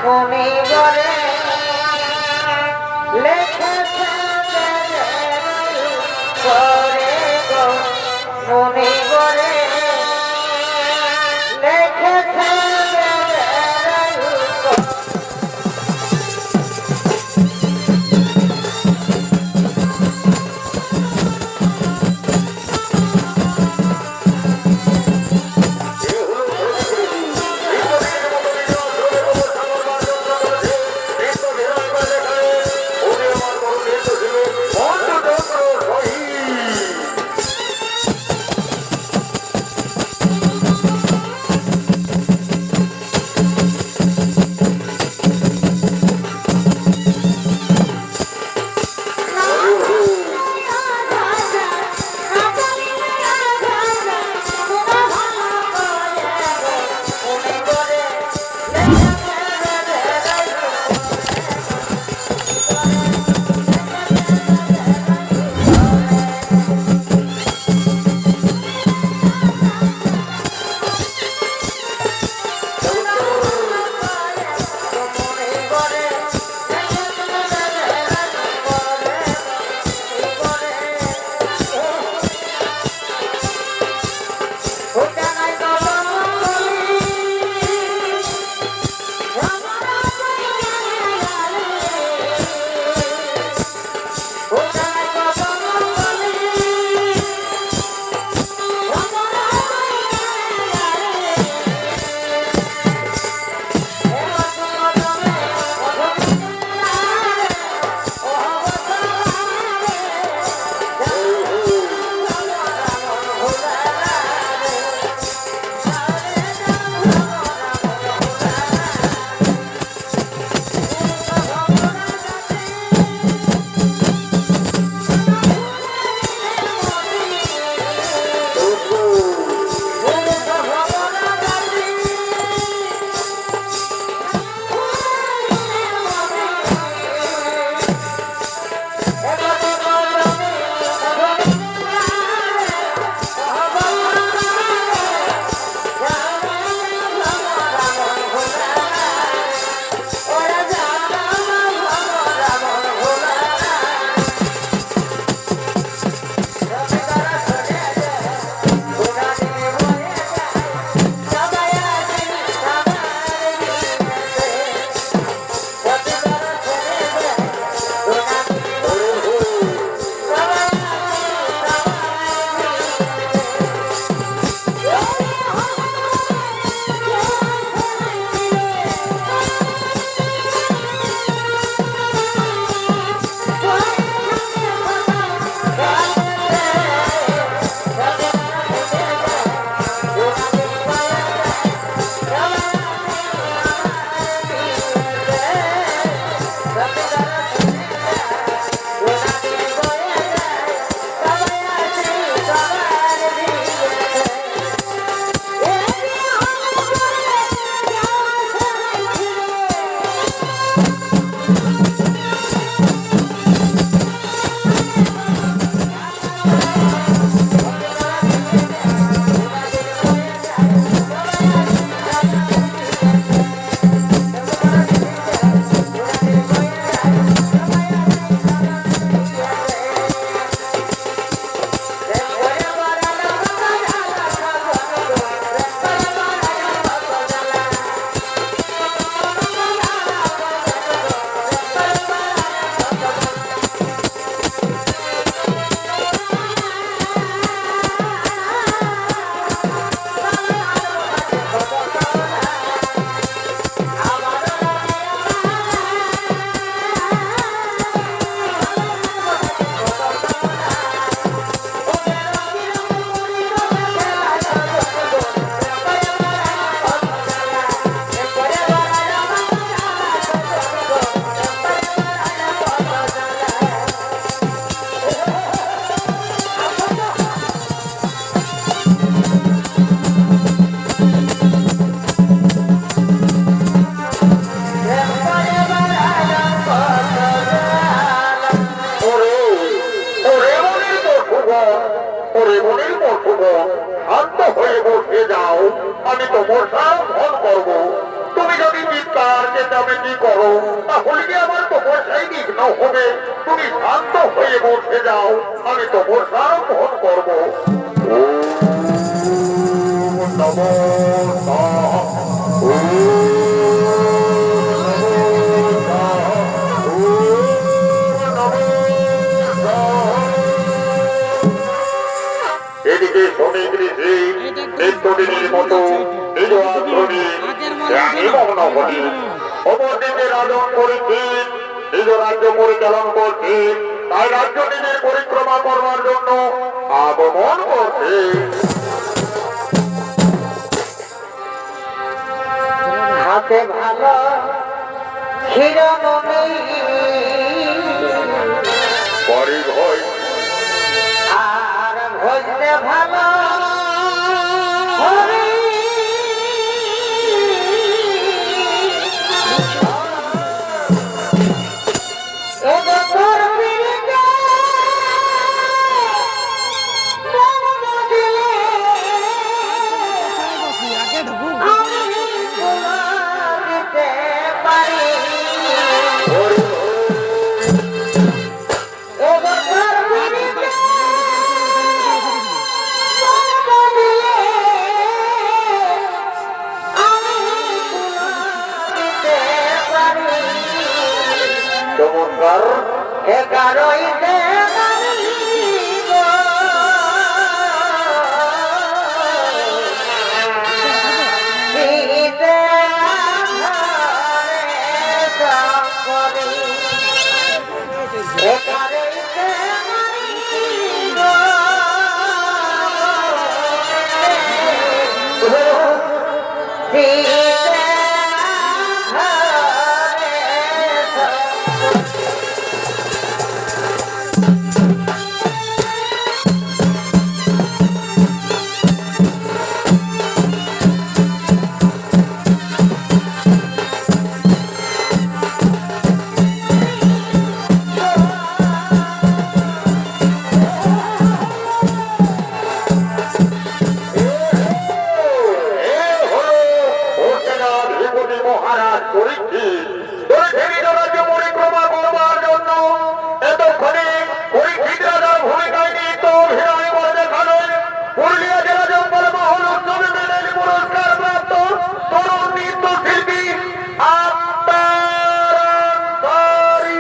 মনে করে লেখেছে করে গো মনে করে বসে যাও, আমি তপস্যা ফল করবো। তুমি যদি চিৎকার চেঁচামেচি করো তাহলে কি আমার তপস্যাই বিঘ্ন হবে? তুমি শান্ত হয়ে বসে যাও, আমি তপস্যা ফল করবো। ওম নমো এদিকে শ্রমিক ঋষি নিত্যদিনের মতো নিজ আশ্রমে মগ্ন হলেন। অপরদিকে রাজন পরীক্ষিত নিজ রাজ্য পরিচালন করছে, তাই রাজ্য নিজের পরিক্রমা করবার জন্য আগমন করছে। হাতে ভালো হিরণমণি পরে ভয় আর ভজতে ভালো হরি। এগো তোর পিড়িতে জন্ম দিলে আমি দিতে পারি। এগো তোর পিড়িতে জন্ম দিলে আমি দিতে পারি। চমৎকার। 11তে মহারাজ পরীক্ষিত নিজ রাজ্য পরিক্রমা করবার জন্য এতক্ষণে পরীক্ষিত রাজার ভূমিকায় নিহিত অভিনয় করে দেখালেন পুরুলিয়া জেলা জঙ্গল মহল উৎসবে মেডেল পুরস্কার প্রাপ্ত তরুণ নৃত্যশিল্পী আক্তার আনসারী।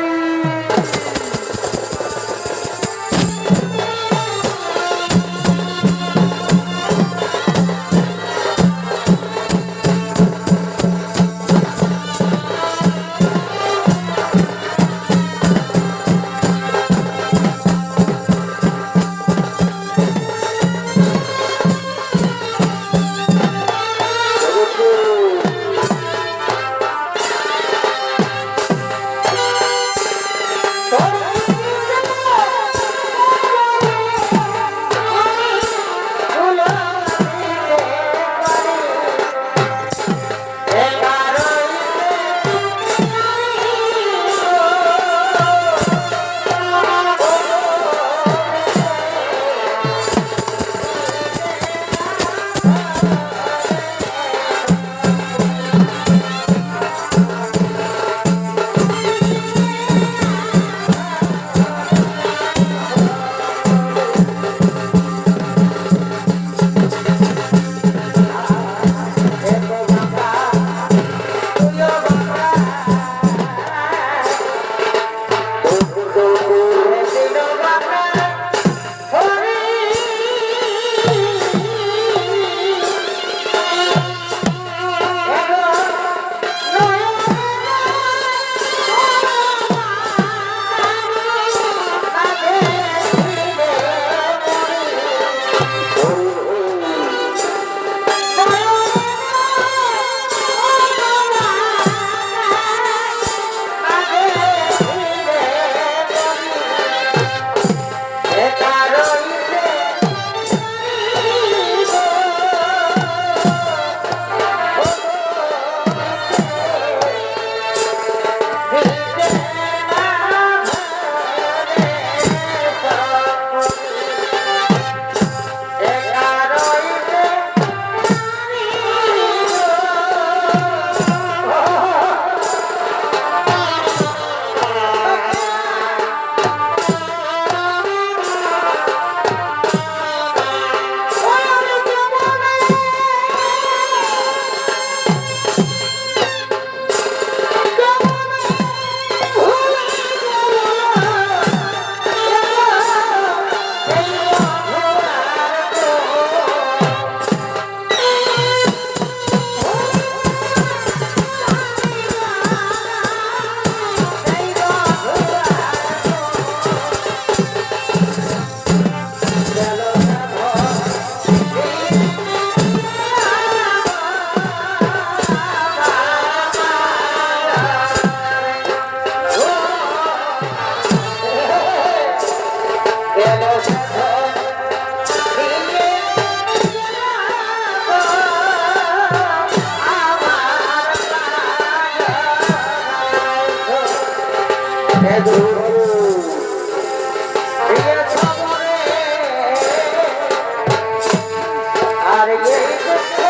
আর এই দুঃখে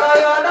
নয়ন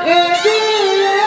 Give me a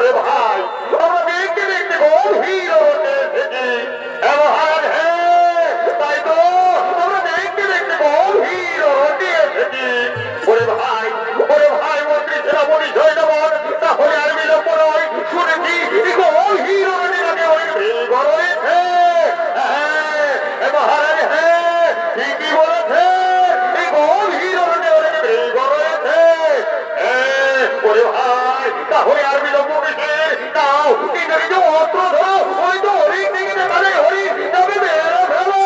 ওরে ভাই আমরা দেখতে দেখতে গভীর অরণ্যে এসেছি মহারাজ হ্যাঁ তাই তো আমরা দেখতে দেখতে গভীর অরণ্যে এসেছি ওরে ভাই মন্ত্রী সেনাপতি সৈন্যবন তাহলে আর বিলম্ব নয় শুনেছি গভীর অরণ্যে নাকি অনেক মৃগ রয়েছে মহারাজ হ্যাঁ ঠিকই বলেছে এই গভীর অরণ্যে অনেক মৃগ রয়েছে ওরে ভাই তাহলে আর বিলম্ব কিসের তাও কিন্তু এই যে অস্ত্র ধরো ওই তো হরিণ দিকে তাহলে হরিণ তবে বেরো ফেলো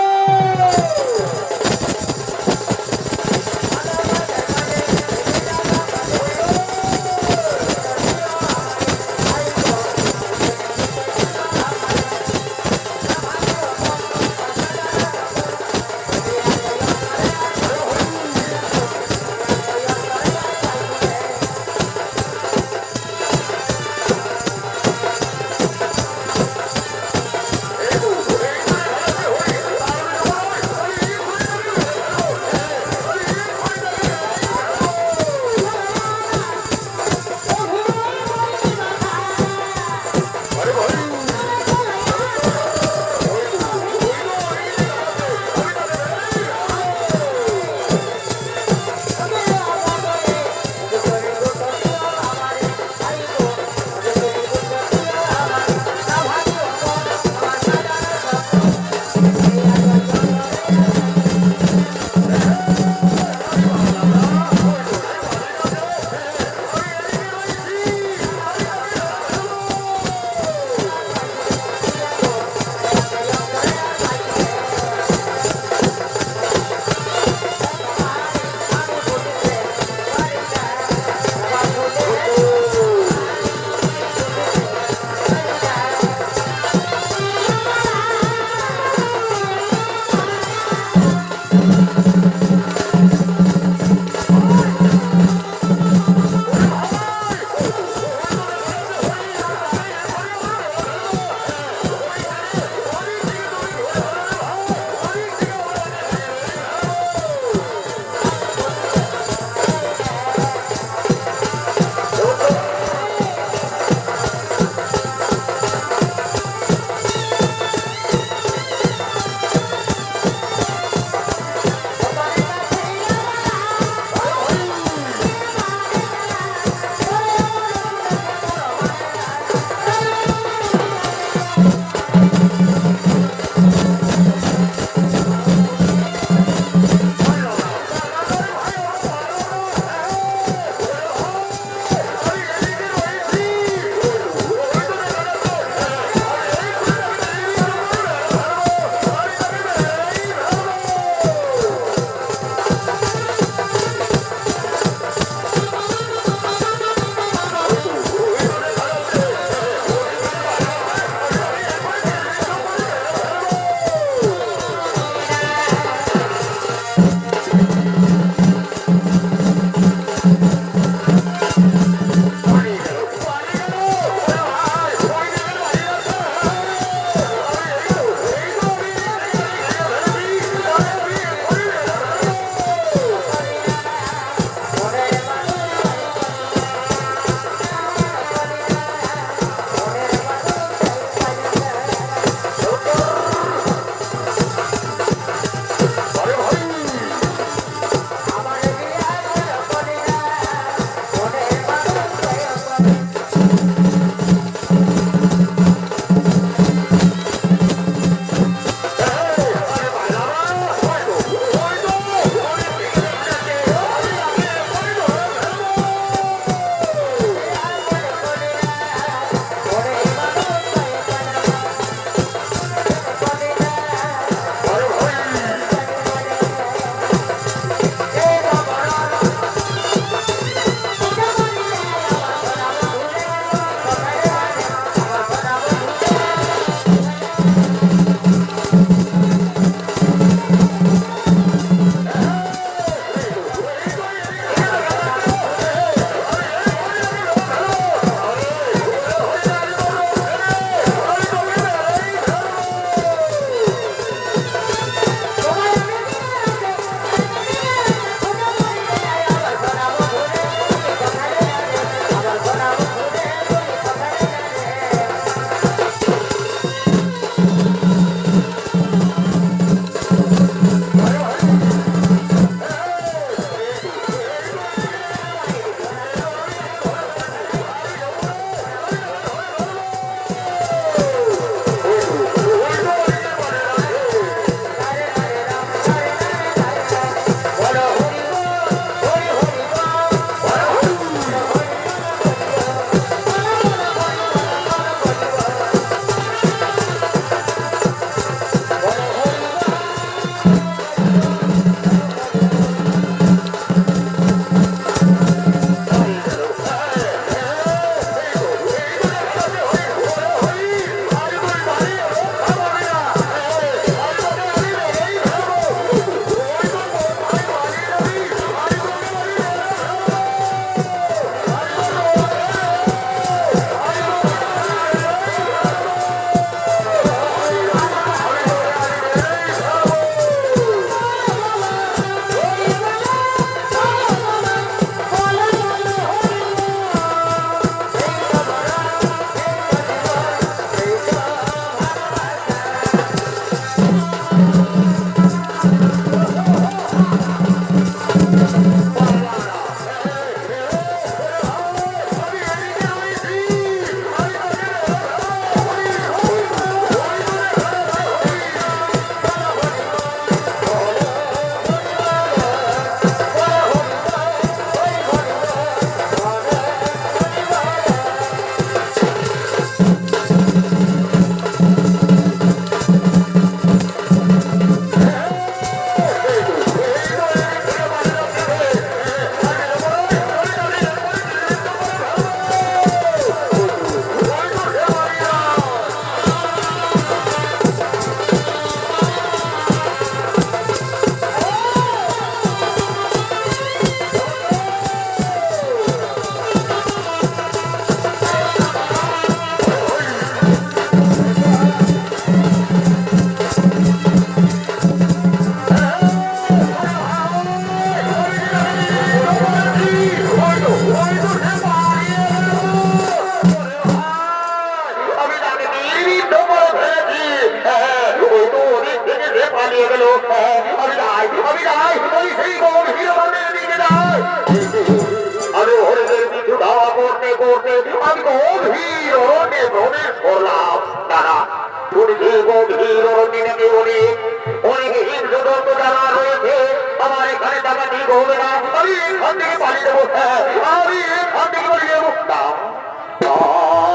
দিতে হবে না, আমি এখান থেকে পালিয়ে যাবো, হ্যাঁ আমি এখান থেকে পালিয়ে যাবো না।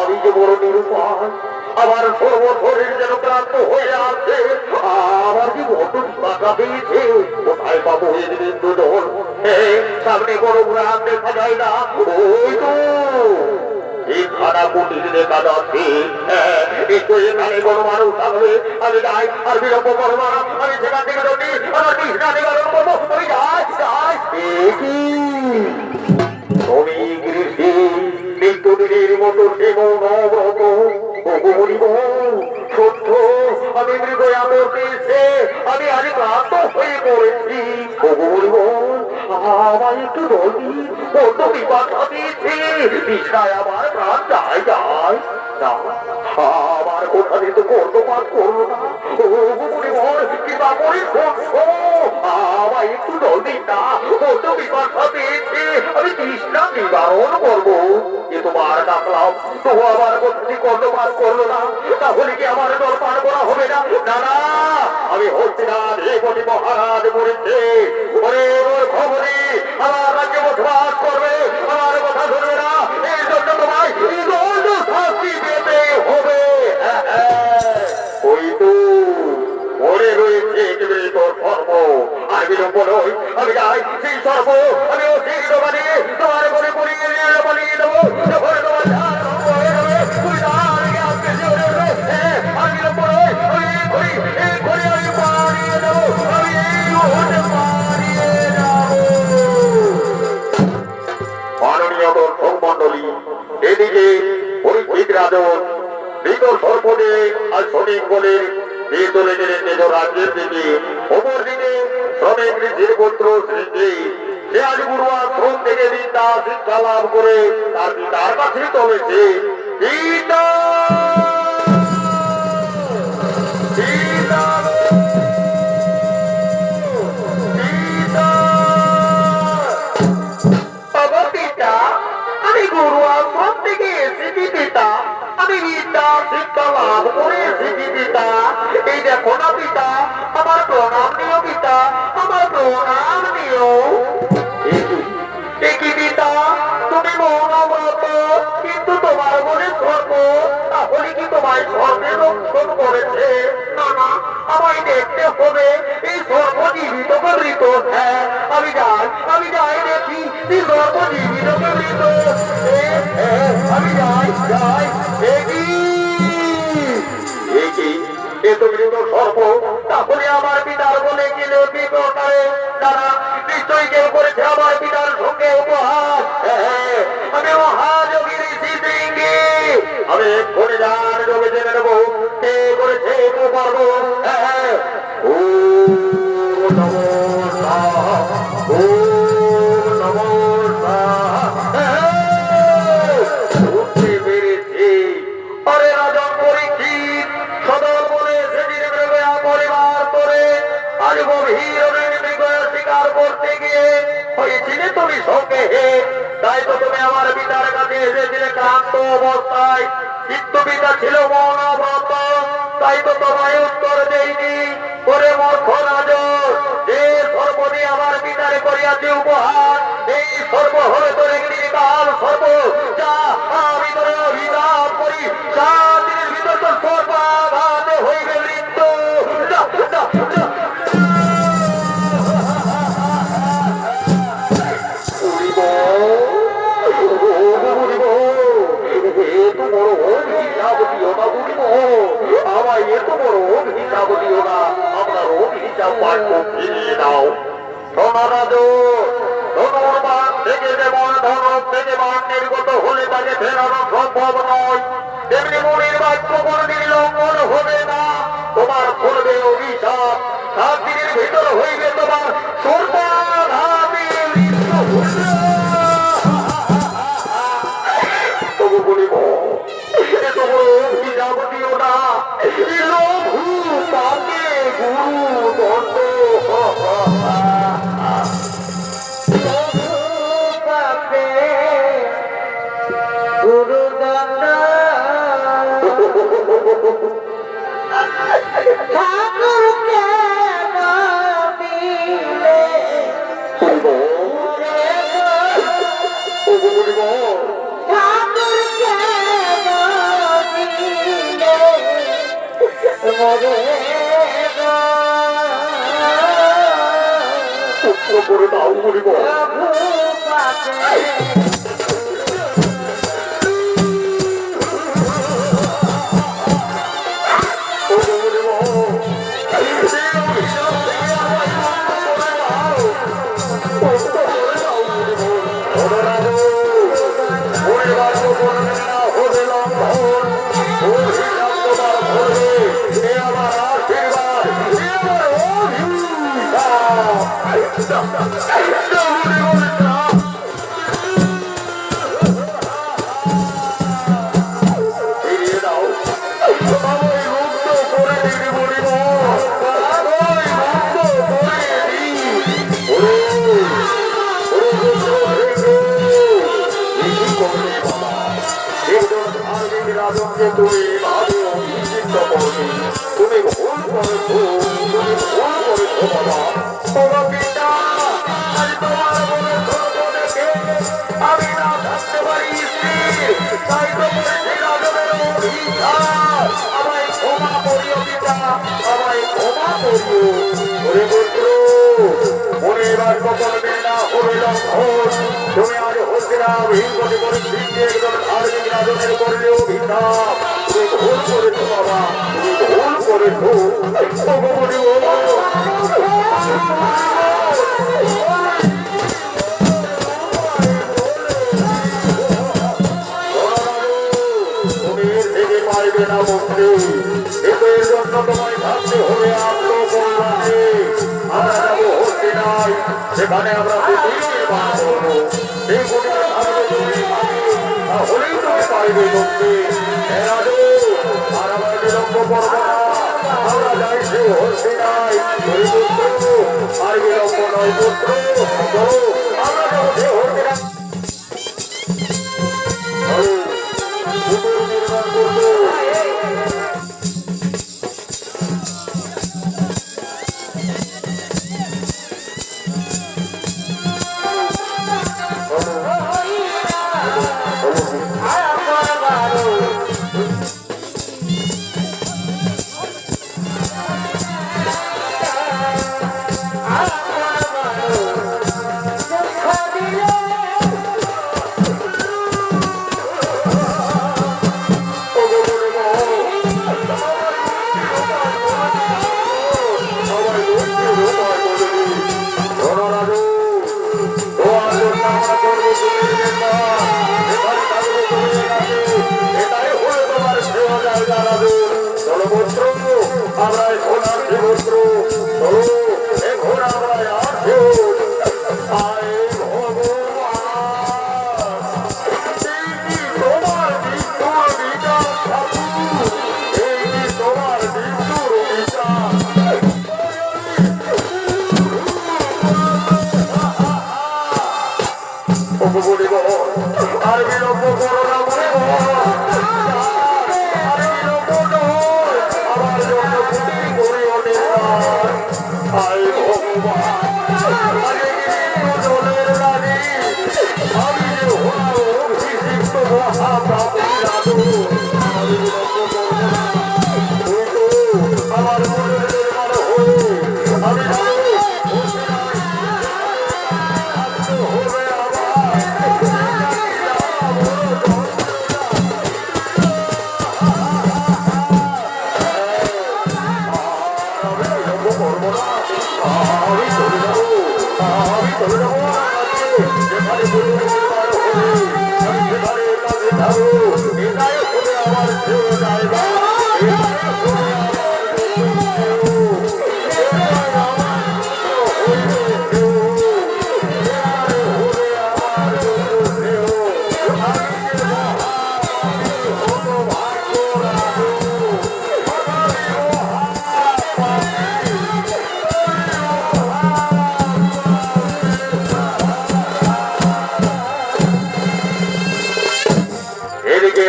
আমি যে বড় নিরুপায়, আমার সর্বশরীর যেন ক্লান্ত হয়ে আছে, আমার কি বড় বাধা পেয়েছে, কোথায় পাবো এই বিন্দুদল? সামনে বড় গ্রাম দেখা যায় না, ওই তো এই খানা কুটির দেখা যাচ্ছে, একটু এখানে বড় মানুষ থাকবে, আমি যাই আর বিলম্ব করবো না, আমি সেখান থেকে দৌড়ি, আমার বিছনা নিবারণ করবো, আমি যাই যাই। তুমি গৃহে নিত্যদিনের মতো সেবন অবরত বলিব সত্য, আমি মৃগয়া বলতেছে, আমি আজ ক্লান্ত হয়ে পড়েছি বলিব, আমার একটু দলি বড্ড বিপদ দিয়েছে, বিছায় আমার প্রাণ যায় যায় না, আমার কোথা দিতে কর্তপাত করলো না, কিবা করে শোনো, আমার একটু দলি না বড্ড বিপদ দিয়েছে, আমি তৃষ্ণা নিবারণ করবো, এ তোমার ডাকলাম তবু আমার কোথায় কর্তপাত করলো না, তাহলে কি আমার দল পার করা হবে না? না না, আমি হচ্ছি না রেবতী মহারাজ বলেছে, ওরে ওর খবরে আমার রাজ্যে বসবাস করবে, আমার কথা শুনবে না, এই জন্য তোমায় শাস্তি পেতে হবে। ওই তো মরে রয়েছে তোর সর্ব, আর বিলম্ব নয়, আমি যাই সেই সর্ব, আমি ও শীঘ্র বানিয়ে তোমার ঘরে পড়িয়ে বানিয়ে দেবো, যখন তোমার এদিকে পরিচিত রাজন মৃত সর্পদে আর শ্রমিক বলে নিয়ে চলে গেলেন নিজ রাজ্যের দিকে, অপরদিকে শ্রমিক ঋষির পুত্র শ্রী সে আজ গুরু আশ্রম থেকে বিদ্যা শিক্ষা লাভ করে তার পিতার কাছে চলেছে। পিতা আমি গুরু আশ্রম থেকে এসেছি পিতা, আমি বিদ্যা শিক্ষা লাভ করে এসেছি পিতা, এই দেখো না পিতা, আমার প্রণাম নিও পিতা, আমার প্রণাম নিও। কি পিতা তুমি মৌনব্রত, কিন্তু তোমার মনে সর্ব, তাহলে কি তোমায় সর্বে রক্ষণ করেছে? না না, আমায় দেখতে হবে এই সর্বজীবিত মৃত, হ্যাঁ আমি যাই দেখি এই সর্বজীবিত মৃত, আমি যাই যাই সর্ব, তাহলে আমার পিতার বলে গেলে কি প্রকারে? তারা নিশ্চয়ই কেউ করেছে আমার পিতার সঙ্গে উপহার, আমি মহাযোগী ঋষি সিংহে, আমি এক্ষুনি যার যোগে জেনে নেবো কে করেছে পারবো। ও নমো ও নমো বুঝতে পেরেছি, আরে রাজন পরীক্ষিত সদল বলে সেদিন মৃগয়া পরিবার করে আজ গভীর মৃগয়া শিকার করতে গিয়ে হয়েছিলে তুমি সঙ্গে, তাই তো তুমি আমার পিতার কাছে এসেছিলে ক্লান্ত অবস্থায়, কিন্তু পিতা ছিল মৌনব্রত, তাই তো তোমায় উত্তর দেয়নি। ওরে মূর্খ রাজন, যে সর্বদি আমার পিতারে করিয়াছে উপহার, এই সর্ব হলে তোরে কাল সর্ব, যা আমি তোরে অভিশাপ করি, 7 দিনের ভিতর তোর সর্বাঘাতে হইবে মৃত্যু। আমার এত বড় অভিশাপ দিও না, আপনার অভিশাপ পাঠ ফিরিয়ে দাও। সোনারাজ ধনুর্বাণ থেকে যেমন ধনুক থেকে বাণ নির্গত হলে তাকে ফেরানো সম্ভব নয়, তেমনি মনের বাক্য কোনদিন লঙ্ঘন হবে না, তোমার করবে অভিশাপ, 7 দিনের ভিতর হইবে তোমার সর্বাঘাতে মৃত্যু। তবু বলিব এত বড় অভিশাপ দিও না, লঘু পাপে গুরু দণ্ড, গুরুদণ্ড ঠাকুরকে দিলে মরে পুত্র করে দাও বলিব তুমি ভালো তুমি ভুল করেছো তুমি ভুল করেছো বাবা বাবা পিতা আজ তোমার মনে ধর্ম দেখে আমি না থাকতে পারি তাই তো বলেছি রাজনের অধিকার আমায় ক্ষমা করিও পিতা আমায় ক্ষমা করিও ওরে পুত্র মনে এবার কখন না হইল তুমি আজ হচ্ছে না ভিঙ্গতি করে শিখে একজন ধার্মিক রাজনের করলে অভিশাপ তুমি ভুল করেছো বাবা তুমি ভুল করেছো তুমি এর থেকে পারবে না মন্ত্রী এদের জন্য তোমায় ভাবতে হবে আত্মকল্যাণে আমরা যাবো হচ্ছে নাই সেখানে আমরা নির্মাণ করবো সেই গুটিকে ভাববে তুমি হলেই তুমি পারবে মন্ত্রী আর আমার বিলম্ব করবো না আমরা যাই সে হচ্ছে নাই আর বিলম্ব নয় পুত্র আমরা যাবো সে হচ্ছে না নির্মাণ করবো আর বিলম্ব করো না আমার জন্য কুটি করিও আই ভগবান জলের রানী আমি যে হলো বিশিষ্ট মহাপ্রাপ্তি রাধু আমি বিলম্ব করবো না আমার মনের নির্মাণ হয়ে আমি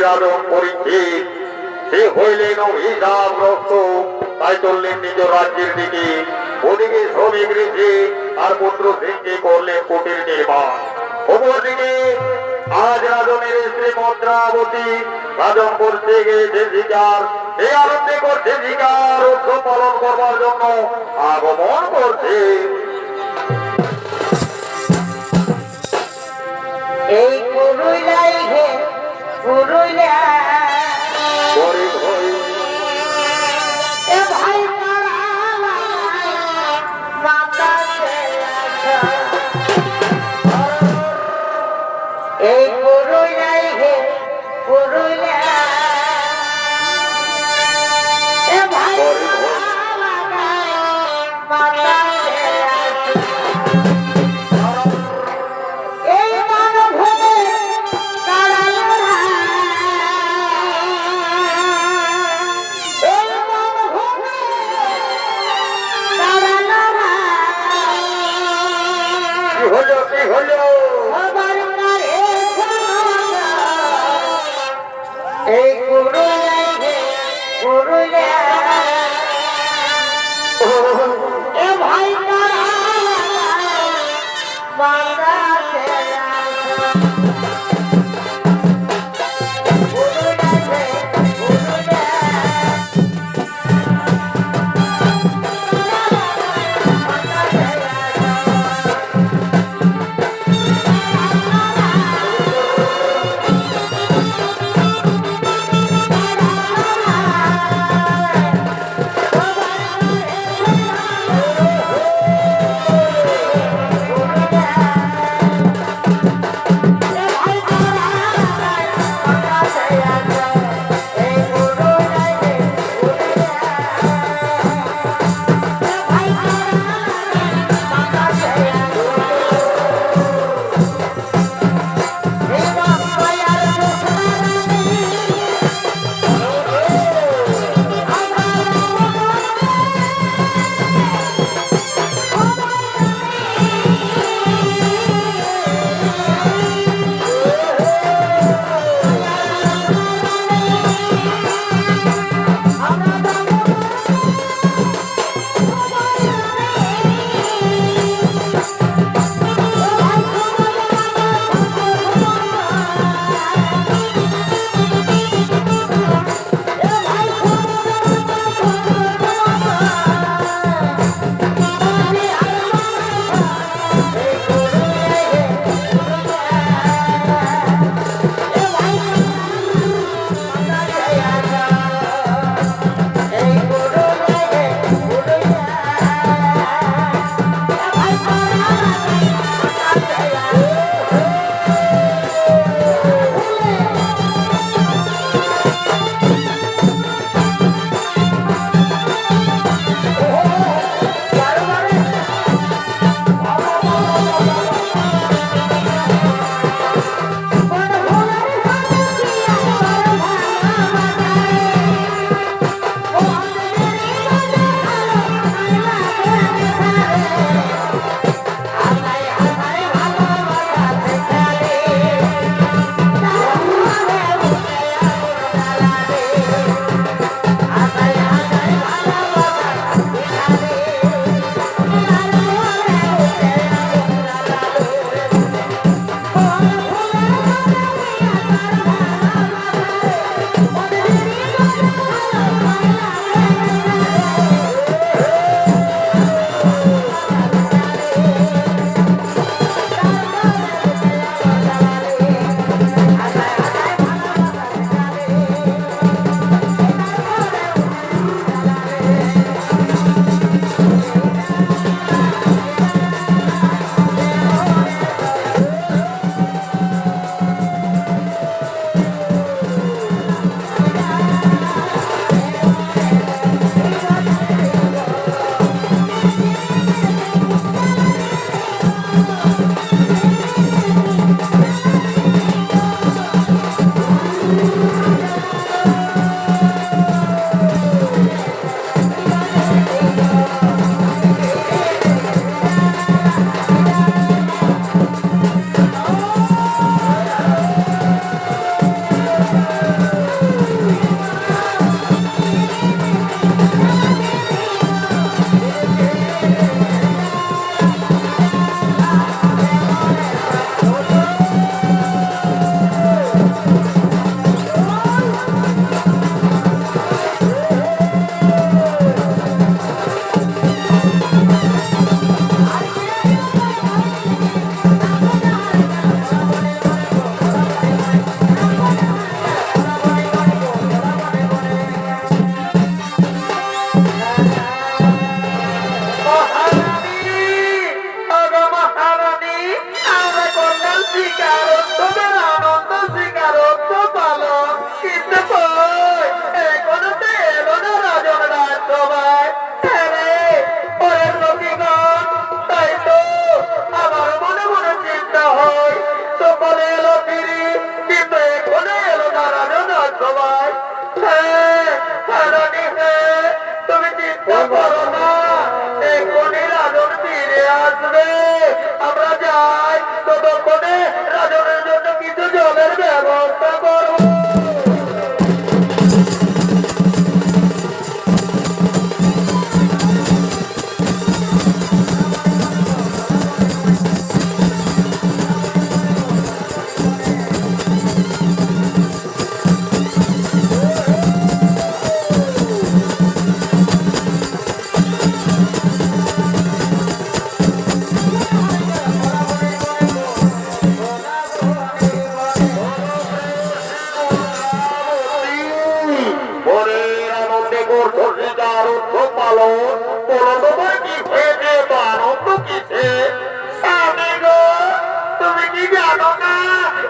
রাজন পরীক্ষিত সে হইলেন অভিশাপগ্রস্ত তাই চললেন নিজ রাজ্যের দিকে ওদিকে শ্রমিক রেখে আর পুত্র সিংকে করলেন কুটির নির্মাণ অপরদিকে আজ রাজনের স্ত্রী মদ্রাবতী রাজন করতে গিয়েছে শিকার এই আনন্দে করছে জিকার উৎসব পালন করবার জন্য আগমন করছে। এই পুরুলাই হে পুরুলিয়া গরিব হই এ ভাই মাতা এই পুরুলাই হে পুরুলিয়া এ ভাই গরিব হই মাতা এই মানভূমে কারালরা এই মানভূমে কারালরা কি হলো কি হলো সবার কারে সমানা এই পুরুলিয়া হে পুরুলিয়া এ ভাই কারা মাতা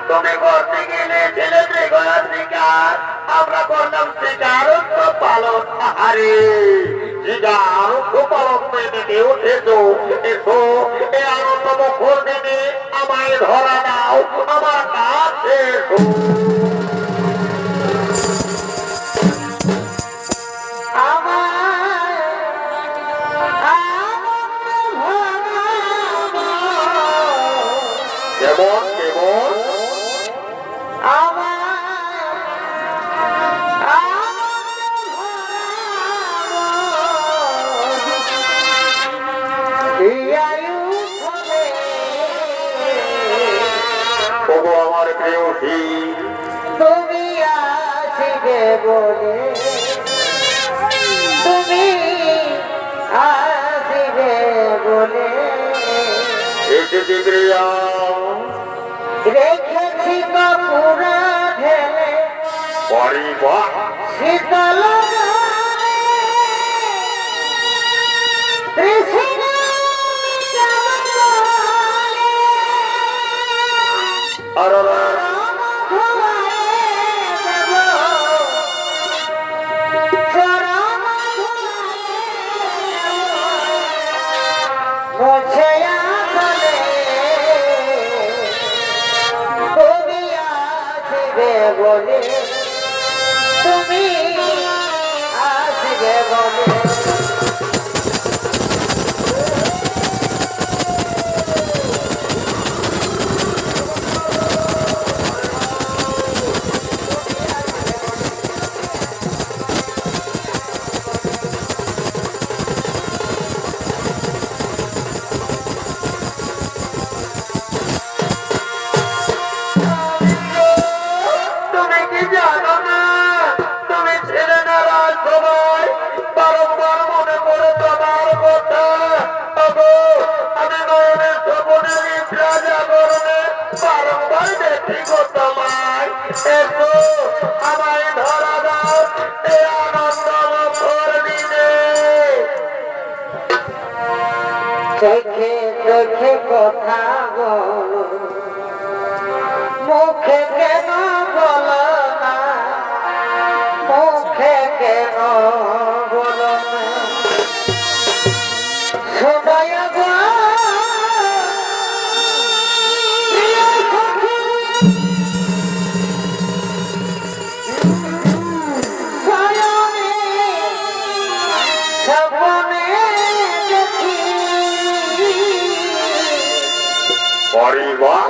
তুমি করতে গেলে ছেলেদের গড়ার শিকার, আমরা করলাম শিকার পালন। আরে শিকার পালন মেনে উঠেছো, এসো এ আনন্দ মুখর দিনে আমায় ধরা দাও, আমার কাছে এসো। কেমন কেমন ওগো আমার প্রেয়সী, তুমি আসবে বলে, তুমি আসবে বলে এসেছি প্রিয়া, রেখেছি পুরা ঢেলে পরিবার শীতল তৃষ্ণা আর বলে তুমি আসবে বলে আমায় ধরা দাও এই আনন্দ মুখর দিনে। চোখে চোখে কথা বলো, মুখে কেন বলো না, মুখে কেন বলো না, সময় পরিবার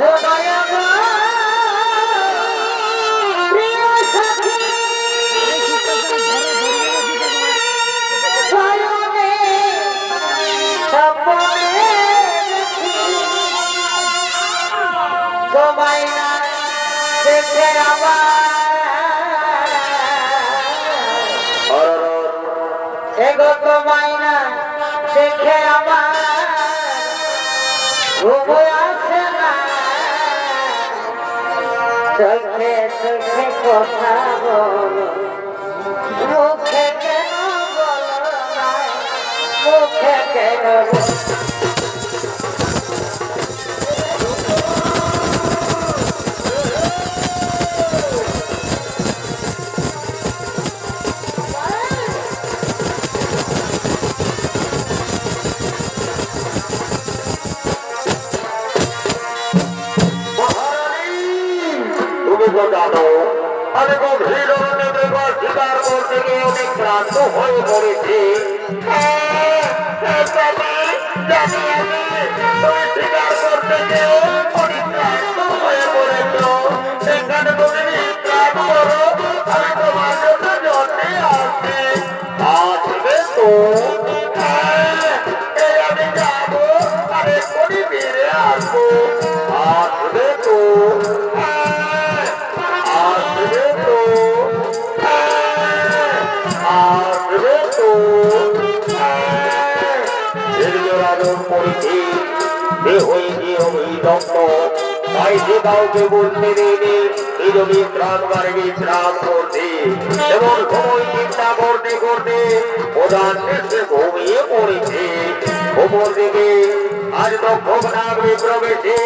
তোমায় না দেখে এগো তোমায় না দেখে আমার ঘুম আসে না, চোখে চোখে কথা বলো, মুখে কেন বলো না, মুখে কেন জানো আমি গভীর শিকার করতে গিয়ে অনেক ক্লান্ত হয়ে পড়েছি। তুমি শিকার করতে গিয়ে অনেক ক্লান্ত হয়ে পড়েছ, সেখানে তুমি বিশ্রাম করো, আমি তোমার জন্য জন্মে আসছি। আসবে তো আমি যাবো আর এক্ষুনি ফিরে আসবো। আসবে তো কাউকে বলতে দেবে বিশ্রাম করে বিশ্রাম করতে, এবং সময় চিন্তা করতে করতে প্রধান শেষে ঘুমিয়ে পড়েছে। ওপর দিকে আজ দক্ষ বিপ্লবেছে,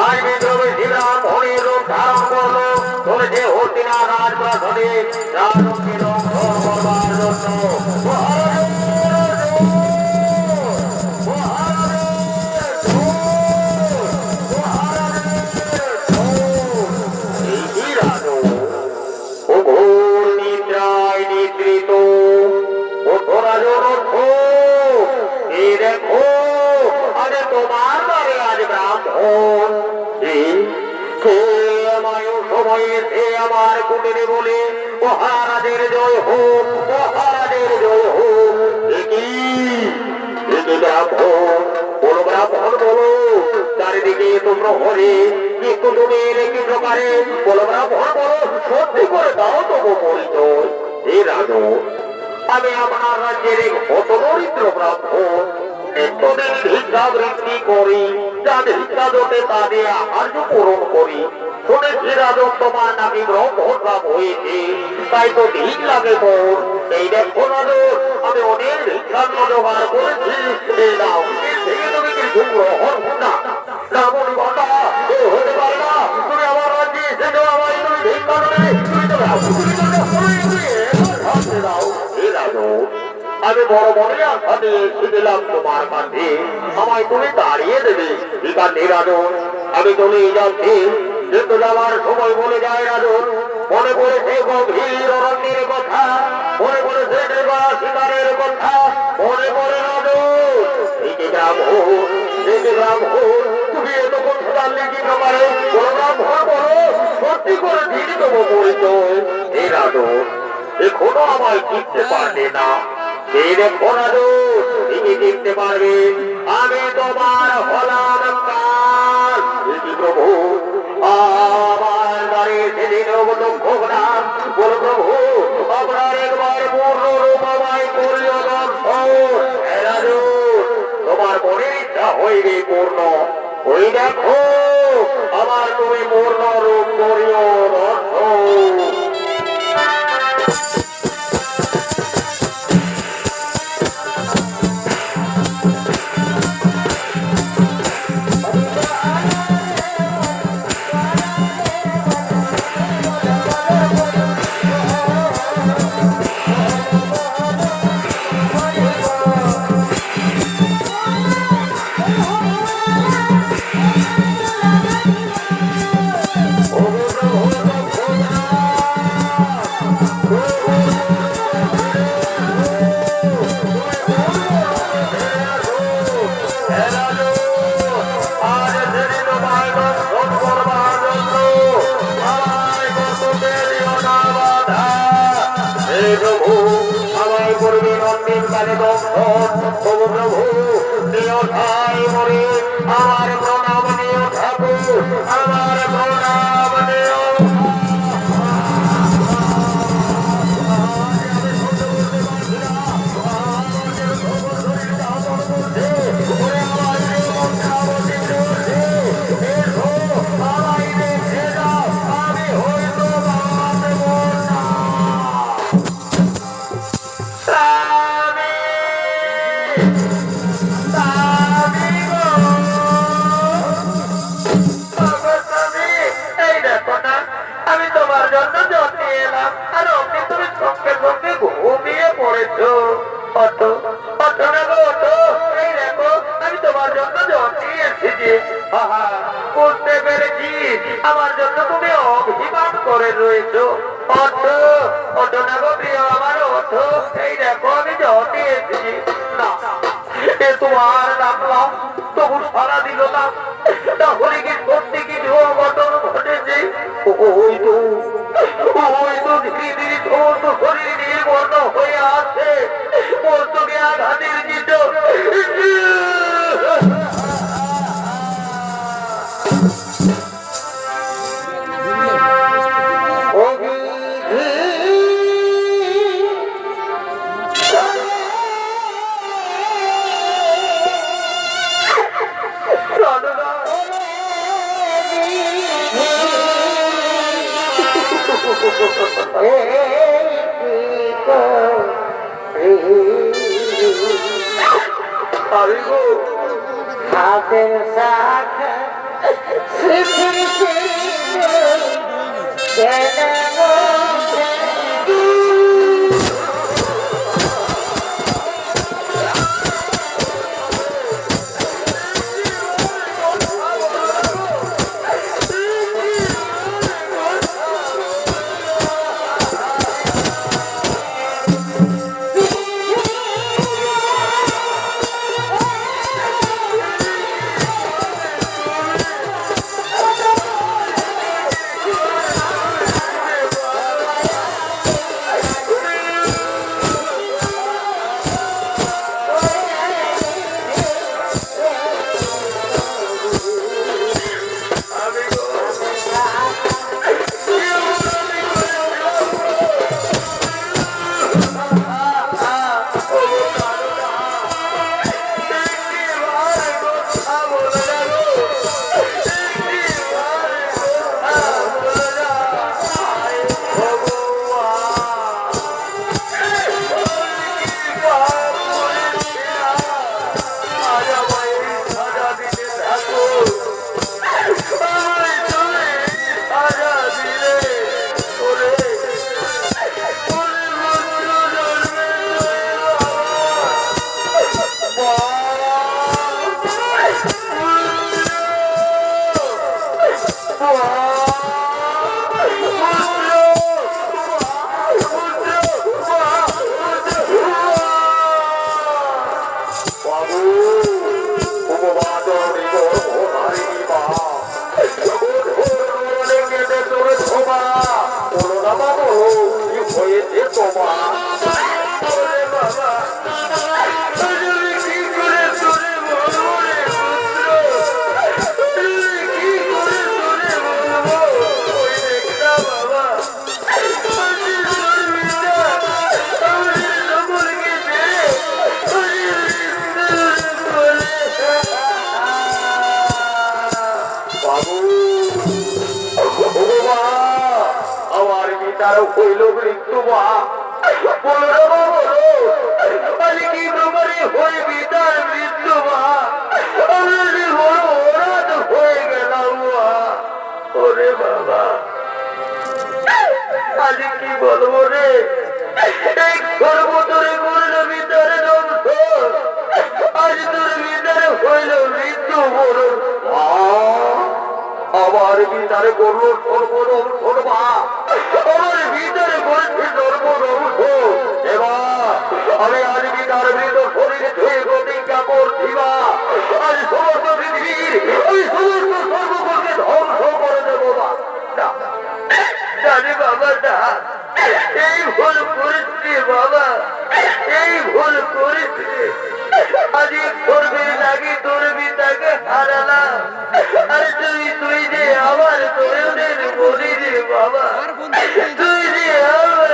আজ বিপ্লবে শিবরাম হরির রক্ষা সময় সময়ে সে আমার কুটিরে বলে মহারাজের জয় হোক, মহারাজের জয় হোক। এটি ব্রাহ্মণ, বলো ব্রাহ্মণ বলো, চারিদিকে তোমরা হরে কিন্তু তুমি কি প্রকারে, বলো ব্রাহ্মণ বলো, সত্যি করে দাও তবু পরিচয়। হে রাজু, আমি আপনার রাজ্যের এক হত দরিদ্র ব্রাহ্মণ, নিত্যদিন ভিক্ষাবৃত্তি করি, যা ভিক্ষা জোটে তা দিয়ে আহার্য পূরণ করি। শুনেছি রাজন তোমার নাকি ব্রহ্মভাব হয়েছে, তাই তো ঠিক লাগে তোর। এই দেখো রাজন, আমি অনেক ভিক্ষান্ন জোগাড় করেছি, এই নাও, এর থেকে তুমি কিছু গ্রহণ না। রাবণ কথা এ হতে পারে না, তুমি আমার রাজ্যে এসেছো, আমায় তুমি ভিক্ষা দেবে, তুমি তো ভাবতে দাও। হে রাজন, আমি বড় মনে আশা দিয়ে এসেছিলাম তোমার কাছে, আমায় তুমি দাঁড়িয়ে দেবে। ঠিক আছে রাজন, আমি চলে যাচ্ছি, কিন্তু যাওয়ার সময় বলে যায় রাজন, মনে পড়েছে গভীর অরণ্যের কথা, মনে পড়েছে শিকারের কথা, মনে পড়ে রাজন এই ব্রাহ্মণ, এই ব্রাহ্মণ, তুমি এতক্ষণ জানলে কি ব্যাপারে, বলো ব্রাহ্মণ বলো, সত্যি করে দিন দেবো পরিচয়। এই রাজন এখনো আমায় চিনতে পারবে না, এই দেখো রাজন তুমি চিনতে পারবে, আমি তোমার হলাম কাল। প্রভু আমার দ্বারে সেদিন ভোগ না, বলো প্রভু আপনার একবার পূর্ণ রূপ আমায় করিও দর্শন। তোমার মনের ইচ্ছা হইবে পূর্ণ, ওই দেখো আমার তুমি পূর্ণ রূপ করিও দর্শন। আমার প্রণাম নিও ঠাকুর, আমার প্রণাম নিও। আমি তোমার জন্য জন্মে এলাম, আর অমনি তুমি সঙ্গে সঙ্গে ঘুমিয়ে পড়েছো। অটো অটো না গো অটো, এই দেখো আমি তোমার জন্য জন্মে এসেছি। বুঝতে পেরেছি আমার জন্য তুমি অভিমান করে রয়েছো। অটো অটো না গো প্রিয় আমার অটো, এই দেখো আমি জন্মে এসেছি। না এ তোমার ডাকলাম তবু সারা দিল না, তাহলে কি সত্যি কিছু অঘটন ঘটেছে? ওই তো ধীরে ধীরে সমস্ত শরীর নির্বর্ণ হয়ে আসছে, মস্তকে আঘাতের চিহ্ন। হাতের শাখা বাবু মা আমার পিতার হইল মৃত্যু মা বলো রে বাবু আজ কি তোমারই হয়ে পিতার মৃত্যু মা আমি বড় অনাথ হয়ে গেলাম মা ওরে বাবা আজ কি বলবো রে এক সর্বতরে করল ভিতরে ধ্বংস আজ তোর ভিতরে হইল মৃত্যু বড় আমার ভিতরে করল সর্বধ্বংস মা আমার ভিতরে করেছে সর্বধ্বংস এবার আমি আজ পিতার মৃত শরীরে ধুয়ে প্রতিজ্ঞা করছি মা আজ সমস্ত পৃথিবীর আমি সমস্ত সর্বকে ধ্বংস করে দেবো মা জানি বাবা না এই ভুল করেছি বাবা এই ভুল করেছি আজ করবে নাকি তোর পিতাকে হারালাম আরে তুই যে আমার তোদের বলি রে বাবা তুই যে আমার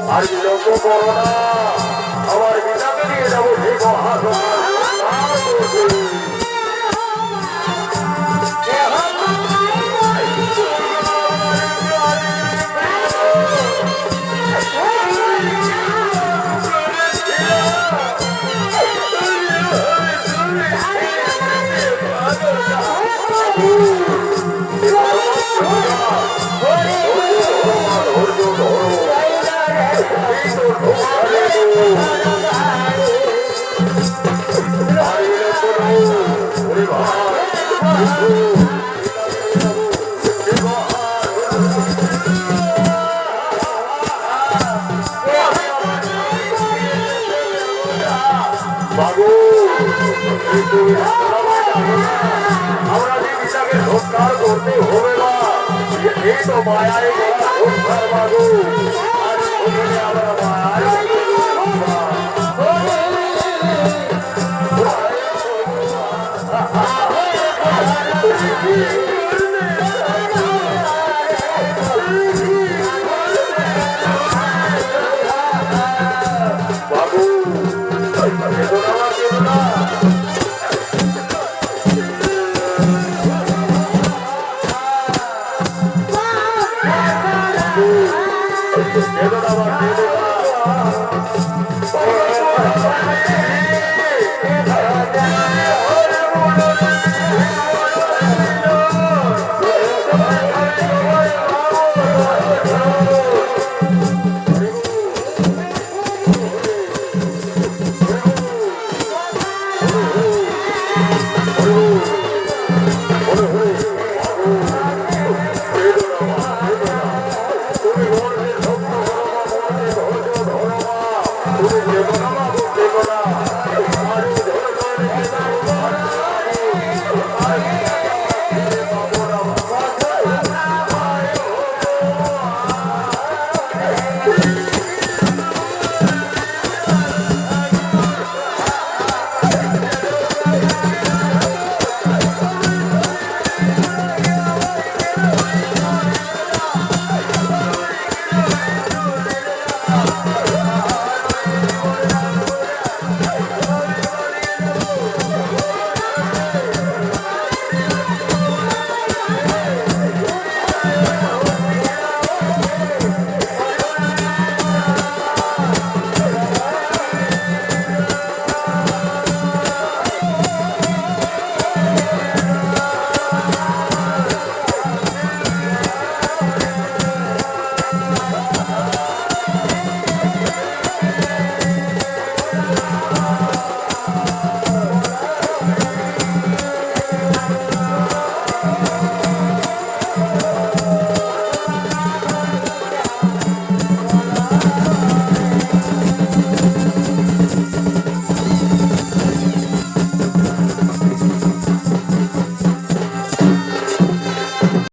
আর বিলম্ব করো না, আমার পিতাকে নিয়ে যাবো ঠিক Ooh. স্বীকার করতে হবে না। এই তো মায়ায় সংসার বাবু, আর আমরা মায়ায়